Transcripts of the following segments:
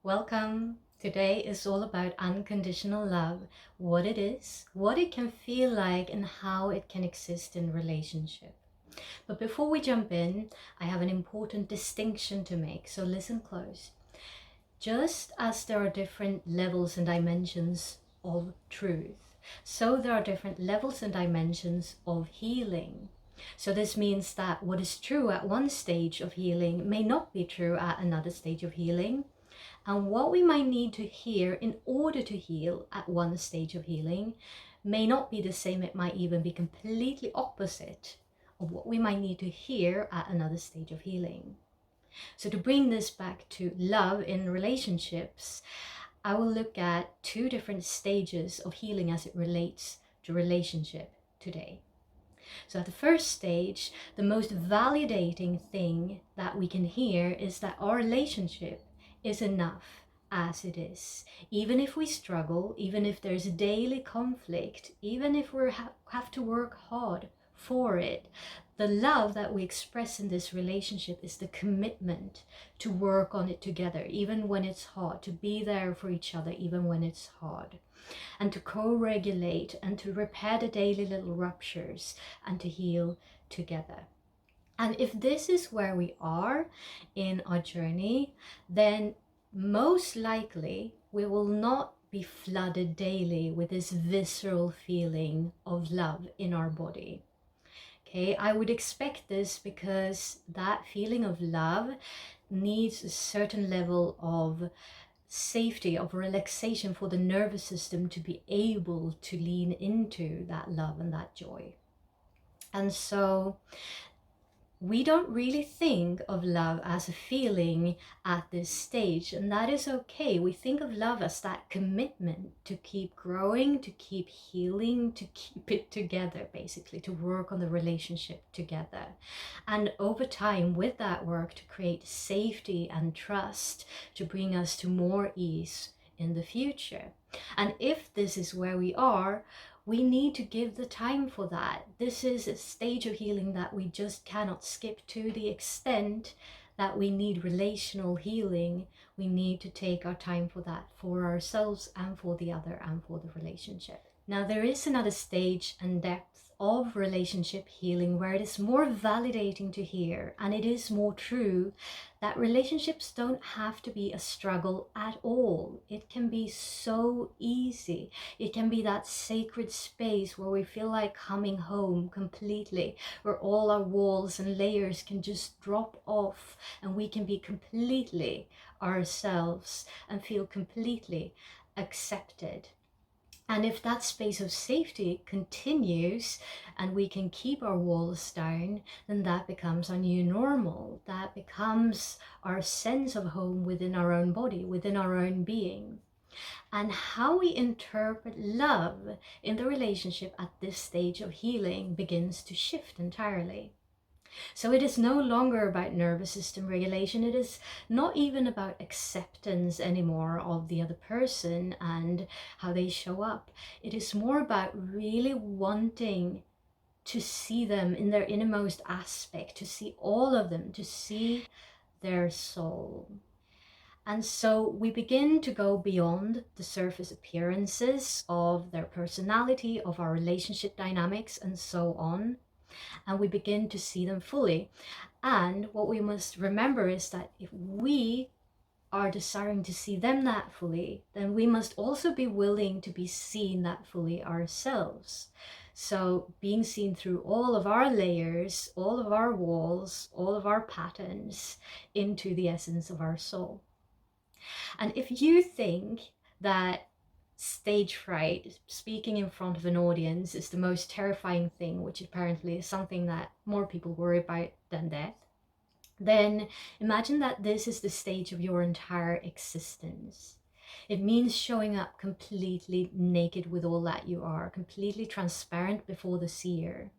Welcome. Today is all about unconditional love, what it is, what it can feel like, and how it can exist in relationship. But before we jump in, I have an important distinction to make, so listen close. Just as there are different levels and dimensions of truth, so there are different levels and dimensions of healing. So this means that what is true at one stage of healing may not be true at another stage of healing. And what we might need to hear in order to heal at one stage of healing may not be the same. It might even be completely opposite of what we might need to hear at another stage of healing. So to bring this back to love in relationships, I will look at two different stages of healing as it relates to relationship today. So at the first stage, the most validating thing that we can hear is that our relationship is enough as it is. Even if we struggle, even if there's daily conflict, even if we have to work hard for it, the love that we express in this relationship is the commitment to work on it together, even when it's hard, to be there for each other, even when it's hard, and to co-regulate and to repair the daily little ruptures and to heal together. And if this is where we are in our journey, then most likely we will not be flooded daily with this visceral feeling of love in our body. Okay, I would expect this because that feeling of love needs a certain level of safety, of relaxation for the nervous system to be able to lean into that love and that joy. And so we don't really think of love as a feeling at this stage, and that is okay. We think of love as that commitment to keep growing, to keep healing, to keep it together, basically, to work on the relationship together. And over time, with that work, to create safety and trust, to bring us to more ease in the future. And if this is where we are, we need to give the time for that. This is a stage of healing that we just cannot skip. To the extent that we need relational healing, we need to take our time for that, for ourselves and for the other and for the relationship. Now, there is another stage and depth of relationship healing where it is more validating to hear, and it is more true, that relationships don't have to be a struggle at all. It can be so easy. It can be that sacred space where we feel like coming home completely, where all our walls and layers can just drop off and we can be completely ourselves and feel completely accepted. And if that space of safety continues and we can keep our walls down, then that becomes our new normal. That becomes our sense of home within our own body, within our own being. And how we interpret love in the relationship at this stage of healing begins to shift entirely. So it is no longer about nervous system regulation. It is not even about acceptance anymore of the other person and how they show up. It is more about really wanting to see them in their innermost aspect, to see all of them, to see their soul. And so we begin to go beyond the surface appearances of their personality, of our relationship dynamics, and so on. And we begin to see them fully. And what we must remember is that if we are desiring to see them that fully, then we must also be willing to be seen that fully ourselves. So being seen through all of our layers, all of our walls, all of our patterns into the essence of our soul. And if you think that stage fright, speaking in front of an audience, is the most terrifying thing, which apparently is something that more people worry about than death, then imagine that this is the stage of your entire existence. It means showing up completely naked with all that you are, completely transparent before the seer.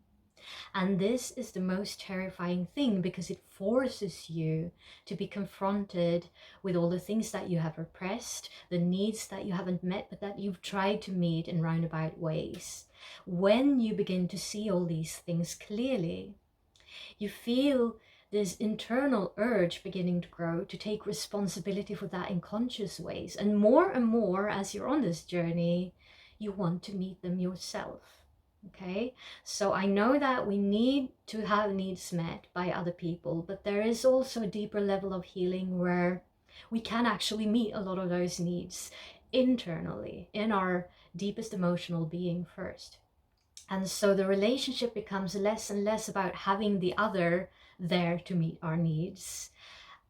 And this is the most terrifying thing because it forces you to be confronted with all the things that you have repressed, the needs that you haven't met, but that you've tried to meet in roundabout ways. When you begin to see all these things clearly, you feel this internal urge beginning to grow to take responsibility for that in conscious ways. And more, as you're on this journey, you want to meet them yourself. Okay, so I know that we need to have needs met by other people, but there is also a deeper level of healing where we can actually meet a lot of those needs internally in our deepest emotional being first. And so the relationship becomes less and less about having the other there to meet our needs,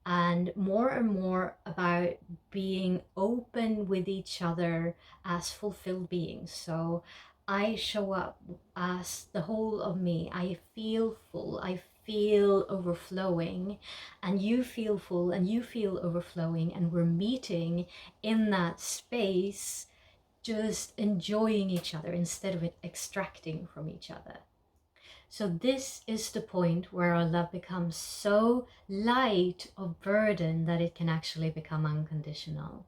and more about being open with each other as fulfilled beings. So I show up as the whole of me. I feel full. I feel overflowing, and you feel full and you feel overflowing, and we're meeting in that space, just enjoying each other instead of extracting from each other. So this is the point where our love becomes so light of burden that it can actually become unconditional.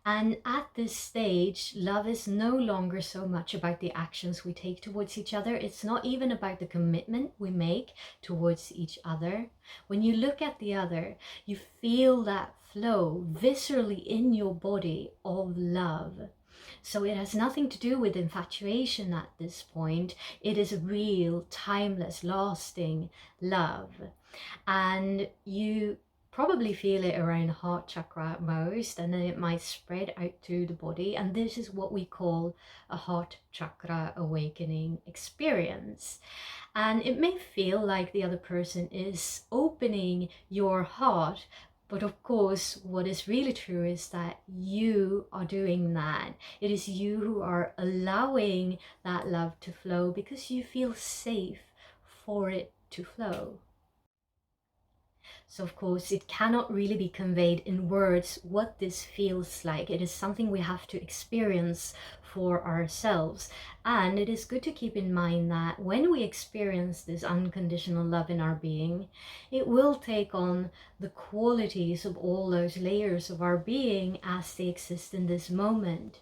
And at this stage, love is no longer so much about the actions we take towards each other. It's not even about the commitment we make towards each other. When you look at the other, you feel that flow viscerally in your body of love. So it has nothing to do with infatuation at this point. It is real, timeless, lasting love. And you probably feel it around the heart chakra most, and then it might spread out to the body. And this is what we call a heart chakra awakening experience. And it may feel like the other person is opening your heart, but of course, what is really true is that you are doing that. It is you who are allowing that love to flow because you feel safe for it to flow. So of course, it cannot really be conveyed in words what this feels like. It is something we have to experience for ourselves. And it is good to keep in mind that when we experience this unconditional love in our being, it will take on the qualities of all those layers of our being as they exist in this moment.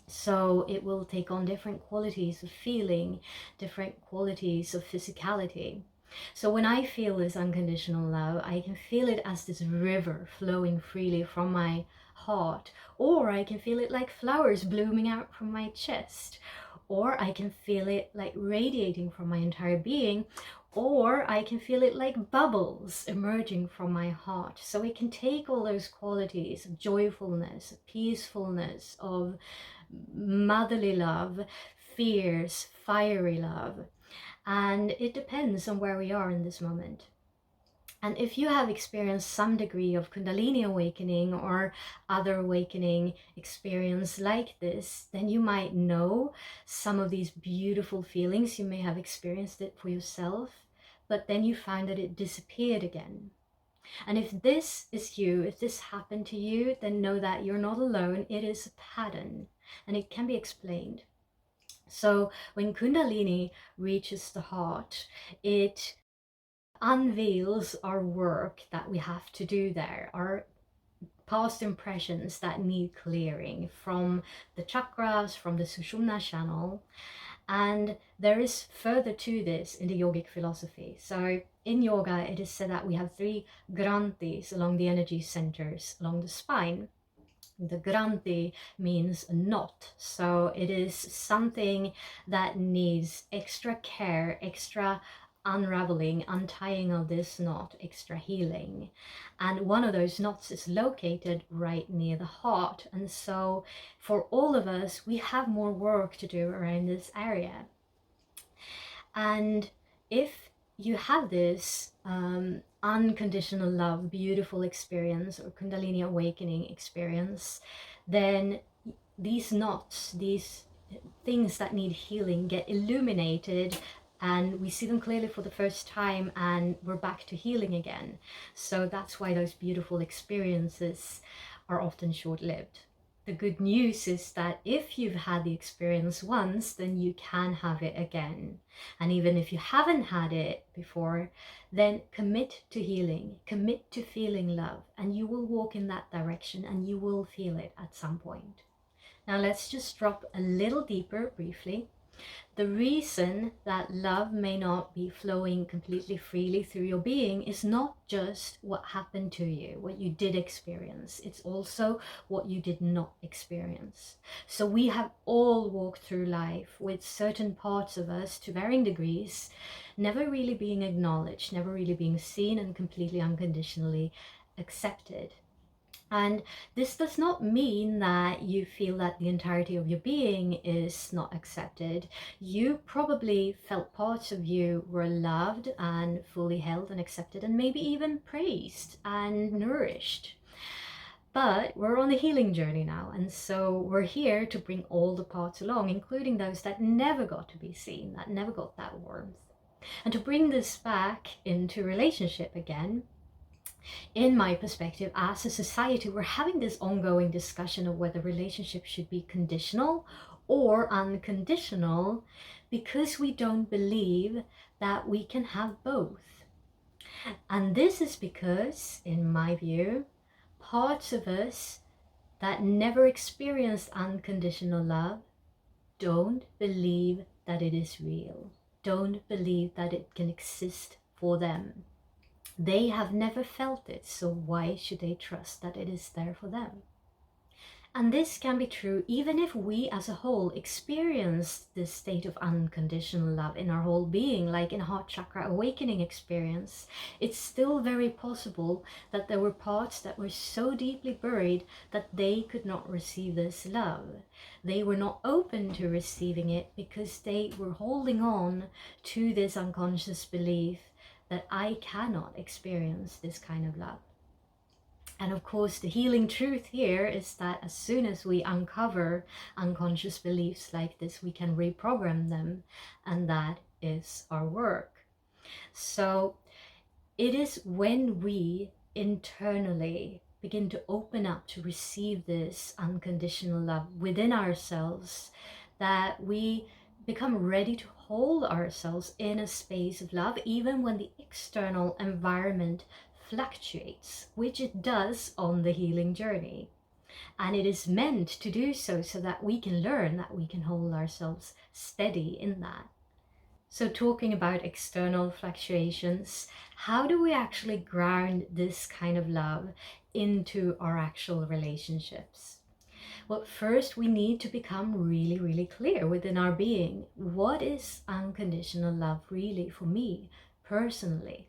So it will take on different qualities of feeling, different qualities of physicality. So when I feel this unconditional love, I can feel it as this river flowing freely from my heart, or I can feel it like flowers blooming out from my chest, or I can feel it like radiating from my entire being, or I can feel it like bubbles emerging from my heart. So it can take all those qualities of joyfulness, of peacefulness, of motherly love, fierce, fiery love. And it depends on where we are in this moment. And if you have experienced some degree of Kundalini awakening or other awakening experience like this, then you might know some of these beautiful feelings. You may have experienced it for yourself, but then you find that it disappeared again. And if this is you, if this happened to you, then know that you're not alone. It is a pattern and it can be explained. So when Kundalini reaches the heart, it unveils our work that we have to do there, our past impressions that need clearing from the chakras, from the Sushumna channel. And there is further to this in the yogic philosophy. So in yoga, it is said that we have 3 granthis along the energy centers along the spine. The granthi means a knot, so it is something that needs extra care, extra unraveling, untying of this knot, extra healing. And one of those knots is located right near the heart. And so for all of us, we have more work to do around this area. And if you have this unconditional love, beautiful experience, or Kundalini awakening experience, then these knots, these things that need healing get illuminated, and we see them clearly for the first time, and we're back to healing again. So that's why those beautiful experiences are often short-lived. The good news is that if you've had the experience once, then you can have it again. And even if you haven't had it before, then commit to healing, commit to feeling love, and you will walk in that direction and you will feel it at some point. Now let's just drop a little deeper briefly. The reason that love may not be flowing completely freely through your being is not just what happened to you, what you did experience. It's also what you did not experience. So we have all walked through life with certain parts of us to varying degrees, never really being acknowledged, never really being seen and completely unconditionally accepted. And this does not mean that you feel that the entirety of your being is not accepted. You probably felt parts of you were loved and fully held and accepted, and maybe even praised and nourished. But we're on a healing journey now, and so we're here to bring all the parts along, including those that never got to be seen, that never got that warmth. And to bring this back into relationship again, in my perspective, as a society, we're having this ongoing discussion of whether relationships should be conditional or unconditional because we don't believe that we can have both. And this is because, in my view, parts of us that never experienced unconditional love don't believe that it is real, don't believe that it can exist for them. They have never felt it, so why should they trust that it is there for them? And this can be true even if we as a whole experience this state of unconditional love in our whole being, like in heart chakra awakening experience. It's still very possible that there were parts that were so deeply buried that they could not receive this love. They were not open to receiving it because they were holding on to this unconscious belief that I cannot experience this kind of love. And of course, the healing truth here is that as soon as we uncover unconscious beliefs like this, we can reprogram them, and that is our work. So it is when we internally begin to open up to receive this unconditional love within ourselves that we become ready to hold ourselves in a space of love, even when the external environment fluctuates, which it does on the healing journey. And it is meant to do so that we can learn that we can hold ourselves steady in that. So talking about external fluctuations, how do we actually ground this kind of love into our actual relationships? Well, first we need to become really, really clear within our being. What is unconditional love really for me personally?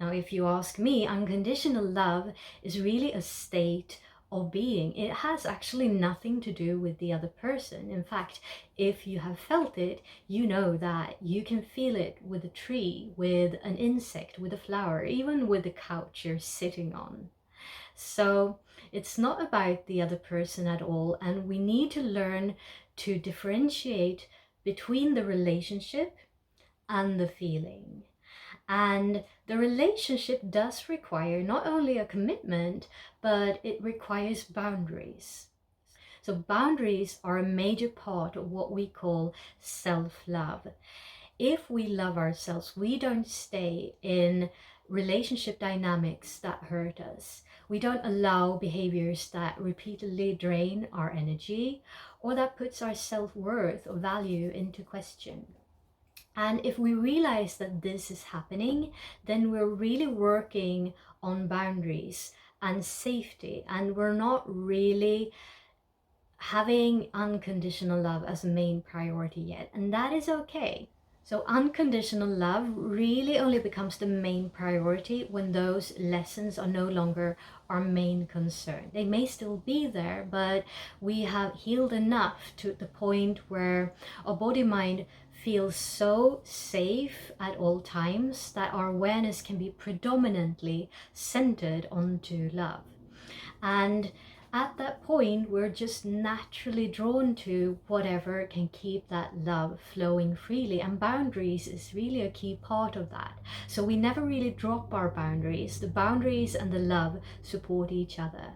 Now, if you ask me, unconditional love is really a state of being. It has actually nothing to do with the other person. In fact, if you have felt it, you know that you can feel it with a tree, with an insect, with a flower, even with the couch you're sitting on. So it's not about the other person at all, and we need to learn to differentiate between the relationship and the feeling. And the relationship does require not only a commitment, but it requires boundaries. So boundaries are a major part of what we call self-love. If we love ourselves, we don't stay in relationship dynamics that hurt us. We don't allow behaviors that repeatedly drain our energy or that puts our self-worth or value into question. And if we realize that this is happening, then we're really working on boundaries and safety, and we're not really having unconditional love as a main priority yet, and that is okay. So unconditional love really only becomes the main priority when those lessons are no longer our main concern. They may still be there, but we have healed enough to the point where our body-mind feels so safe at all times that our awareness can be predominantly centered onto love. And at that point, we're just naturally drawn to whatever can keep that love flowing freely. And boundaries is really a key part of that. So we never really drop our boundaries. The boundaries and the love support each other.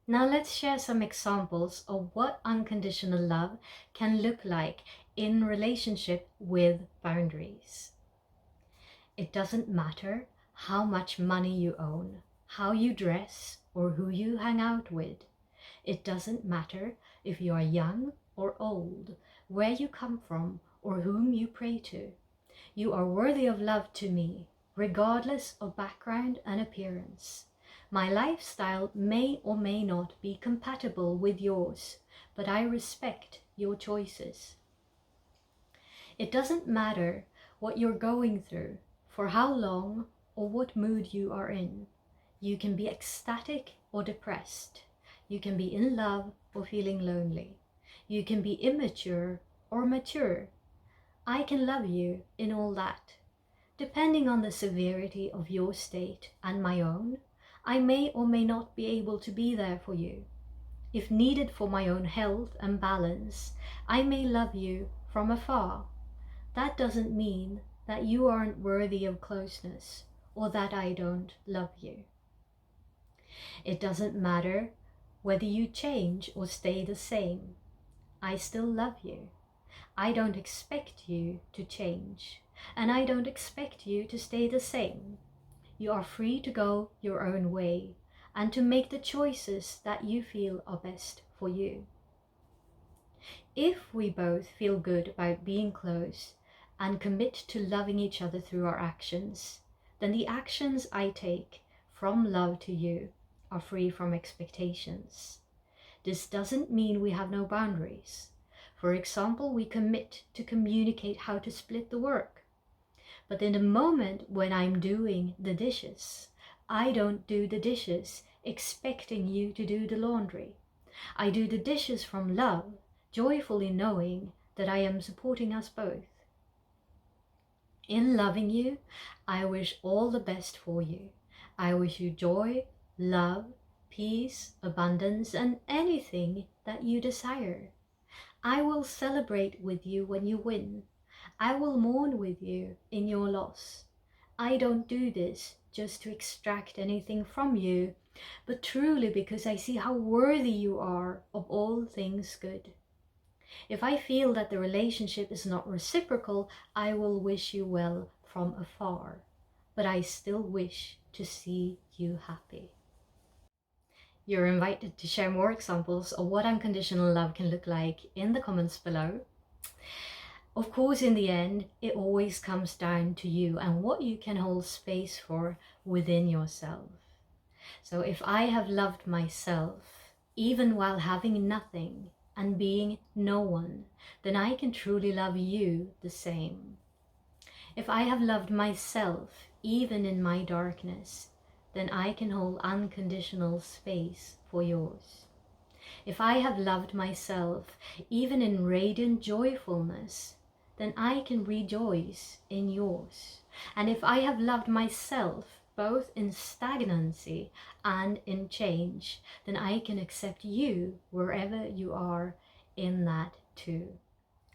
Now let's share some examples of what unconditional love can look like in relationship with boundaries. It doesn't matter how much money you own, how you dress, or who you hang out with. It doesn't matter if you are young or old. where you come from, or whom you pray to. You are worthy of love to me, regardless of background and appearance. My lifestyle may or may not be compatible with yours, but I respect your choices. It doesn't matter what you're going through, for how long, or what mood you are in. You can be ecstatic or depressed. You can be in love or feeling lonely. You can be immature or mature. I can love you in all that. Depending on the severity of your state and my own, I may or may not be able to be there for you. If needed for my own health and balance, I may love you from afar. That doesn't mean that you aren't worthy of closeness or that I don't love you. It doesn't matter whether you change or stay the same. I still love you. I don't expect you to change, and I don't expect you to stay the same. You are free to go your own way and to make the choices that you feel are best for you. If we both feel good about being close and commit to loving each other through our actions, then the actions I take from love to you are free from expectations. This doesn't mean we have no boundaries. For example, we commit to communicate how to split the work. But in the moment when I'm doing the dishes, I don't do the dishes expecting you to do the laundry. I do the dishes from love, joyfully knowing that I am supporting us both. In loving you, I wish all the best for you. I wish you joy, love, peace, abundance, and anything that you desire. I will celebrate with you when you win. I will mourn with you in your loss. I don't do this just to extract anything from you, but truly because I see how worthy you are of all things good. If I feel that the relationship is not reciprocal, I will wish you well from afar, but I still wish to see you happy. You're invited to share more examples of what unconditional love can look like in the comments below. Of course, in the end, it always comes down to you and what you can hold space for within yourself. So if I have loved myself, even while having nothing and being no one, then I can truly love you the same. If I have loved myself, even in my darkness, then I can hold unconditional space for yours. If I have loved myself, even in radiant joyfulness, then I can rejoice in yours. And if I have loved myself, both in stagnancy and in change, then I can accept you wherever you are in that too.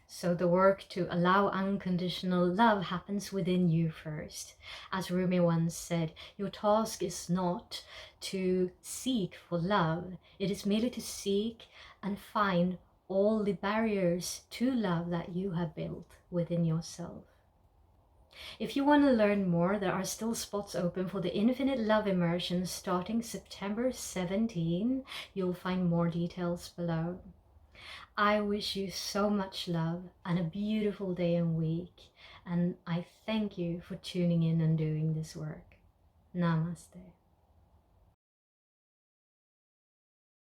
So the work to allow unconditional love happens within you first. As Rumi once said, your task is not to seek for love. It is merely to seek and find all the barriers to love that you have built within yourself. If you want to learn more, there are still spots open for the Infinite Love Immersion starting September 17. You'll find more details below. I wish you so much love and a beautiful day and week, and I thank you for tuning in and doing this work. Namaste.